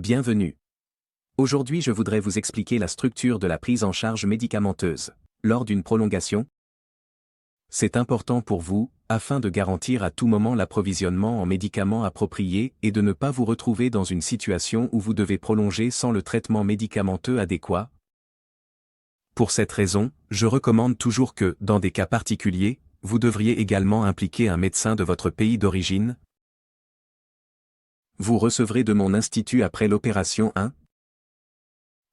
Bienvenue. Aujourd'hui je voudrais vous expliquer la structure de la prise en charge médicamenteuse. Lors d'une prolongation, c'est important pour vous, afin de garantir à tout moment l'approvisionnement en médicaments appropriés et de ne pas vous retrouver dans une situation où vous devez prolonger sans le traitement médicamenteux adéquat. Pour cette raison, je recommande toujours que, dans des cas particuliers, vous devriez également impliquer un médecin de votre pays d'origine. Vous recevrez de mon institut après l'opération un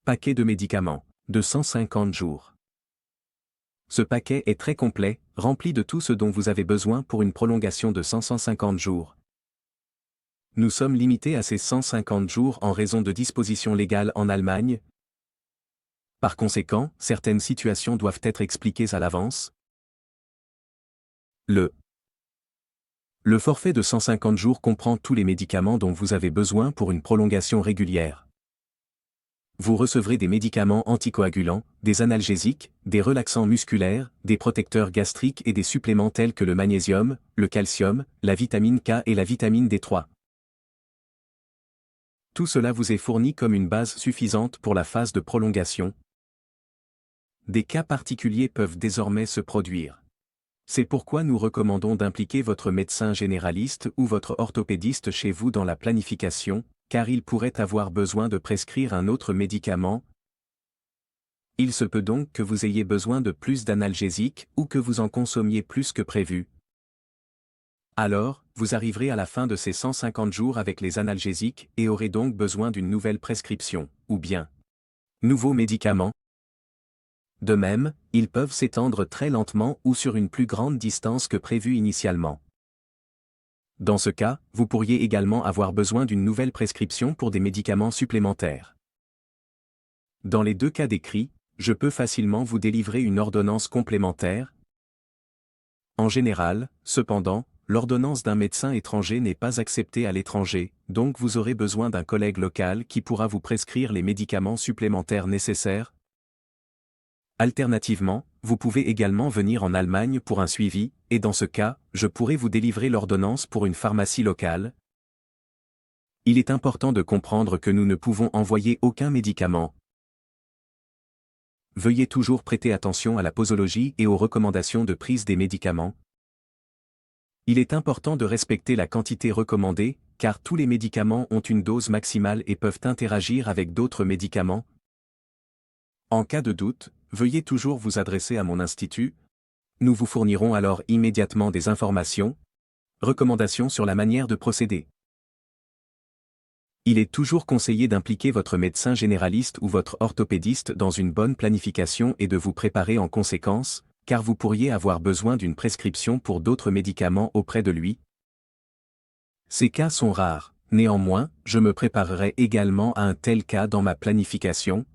paquet de médicaments, de 150 jours. Ce paquet est très complet, rempli de tout ce dont vous avez besoin pour une prolongation de 150 jours. Nous sommes limités à ces 150 jours en raison de dispositions légales en Allemagne. Par conséquent, certaines situations doivent être expliquées à l'avance. Le forfait de 150 jours comprend tous les médicaments dont vous avez besoin pour une prolongation régulière. Vous recevrez des médicaments anticoagulants, des analgésiques, des relaxants musculaires, des protecteurs gastriques et des suppléments tels que le magnésium, le calcium, la vitamine K et la vitamine D3. Tout cela vous est fourni comme une base suffisante pour la phase de prolongation. Des cas particuliers peuvent désormais se produire. C'est pourquoi nous recommandons d'impliquer votre médecin généraliste ou votre orthopédiste chez vous dans la planification, car il pourrait avoir besoin de prescrire un autre médicament. Il se peut donc que vous ayez besoin de plus d'analgésiques ou que vous en consommiez plus que prévu. Alors, vous arriverez à la fin de ces 150 jours avec les analgésiques et aurez donc besoin d'une nouvelle prescription, ou bien nouveau médicament. De même, ils peuvent s'étendre très lentement ou sur une plus grande distance que prévu initialement. Dans ce cas, vous pourriez également avoir besoin d'une nouvelle prescription pour des médicaments supplémentaires. Dans les deux cas décrits, je peux facilement vous délivrer une ordonnance complémentaire. En général, cependant, l'ordonnance d'un médecin étranger n'est pas acceptée à l'étranger, donc vous aurez besoin d'un collègue local qui pourra vous prescrire les médicaments supplémentaires nécessaires. Alternativement, vous pouvez également venir en Allemagne pour un suivi, et dans ce cas, je pourrai vous délivrer l'ordonnance pour une pharmacie locale. Il est important de comprendre que nous ne pouvons envoyer aucun médicament. Veuillez toujours prêter attention à la posologie et aux recommandations de prise des médicaments. Il est important de respecter la quantité recommandée, car tous les médicaments ont une dose maximale et peuvent interagir avec d'autres médicaments. En cas de doute, veuillez toujours vous adresser à mon institut. Nous vous fournirons alors immédiatement des informations, recommandations sur la manière de procéder. Il est toujours conseillé d'impliquer votre médecin généraliste ou votre orthopédiste dans une bonne planification et de vous préparer en conséquence, car vous pourriez avoir besoin d'une prescription pour d'autres médicaments auprès de lui. Ces cas sont rares, néanmoins, je me préparerai également à un tel cas dans ma planification.